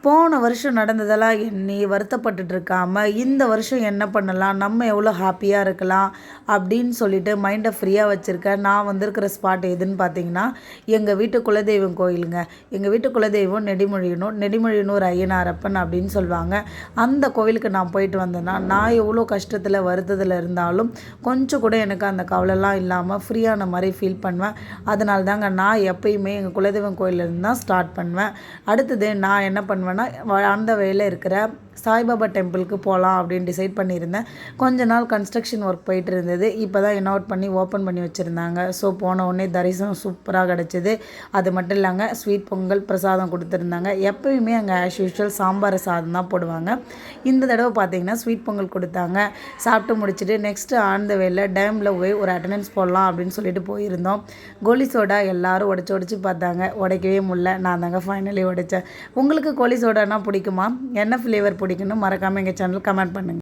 போன வருஷம் நடந்ததெல்லாம் எண்ணி வருத்தப்பட்டுட்டு இருக்காம, இந்த வருஷம் என்ன பண்ணலாம்? நம்ம எவ்வளோ ஹாப்பியா இருக்கலாம்? அப்படின்னு சொல்லிட்டு மைண்ட ஃப்ரீயா வச்சிருக்கேன். நான் வந்திருக்கிற ஸ்பாட் எதுன்னு பார்த்தீங்கன்னா, எங்க வீட்டு குலதெய்வம் கோயிலுங்க. எங்க வீட்டு குலதெய்வம் நெடுமொழியனூர். நெடுமொழியனூர் ஐயனாரப்பன் அப்படின்னு சொல்லுவாங்க. அந்த கோவிலுக்கு நான் போயிட்டு வந்தேன்னா, நான் எவ்வளோ கஷ்டத்துல, வருத்தத்துல இருந்தாலும், கொஞ்சம் கூட எனக்கு அந்த கவலைலாம் இல்லாம ஃப்ரீயான மாரி ஃபீல் பண்ணுவேன். அதனால தாங்க நான் எப்பயுமே எங்க குலதெய்வம் கோயில்லேருந்து தான் ஸ்டார்ட் பண்ணுவேன். அடுத்தது நான் என்ன பண்ணுவேன்னா, அந்த வேல இருக்கிற சாய்பாபா டெம்பிளுக்கு போகலாம் அப்படின்னு டிசைட் பண்ணியிருந்தேன். கொஞ்ச நாள் கன்ஸ்ட்ரக்ஷன் ஒர்க் போயிட்டு இருந்தது. இப்போ தான் இன்னாட் பண்ணி ஓப்பன் பண்ணி வச்சுருந்தாங்க. ஸோ போன உடனே தரிசனம் சூப்பராக கிடச்சிது. அது மட்டும் இல்லைங்க, ஸ்வீட் பொங்கல் பிரசாதம் கொடுத்துருந்தாங்க. எப்பயுமே அங்கே ஆஸ் யூஷுவல் சாம்பார் சாதம் தான் போடுவாங்க. இந்த தடவை பார்த்தீங்கன்னா ஸ்வீட் பொங்கல் கொடுத்தாங்க. சாப்பிட்டு முடிச்சுட்டு நெக்ஸ்ட்டு ஆன் த வேல டேமில் போய் ஒரு அட்டண்டன்ஸ் போடலாம் அப்படின்னு சொல்லிட்டு போயிருந்தோம். கோலி சோடா எல்லாரும் உடச்சி பார்த்தாங்க. உடைக்கவே முடியல. நான் தாங்க ஃபைனலி உடைச்சேன். உங்களுக்கு கோலி சோடானா பிடிக்குமா? என்ன ஃப்ளேவர் பிடிக்குன்னு மறக்காமல் எங்கள் சேனல் கமெண்ட் பண்ணுங்கள்.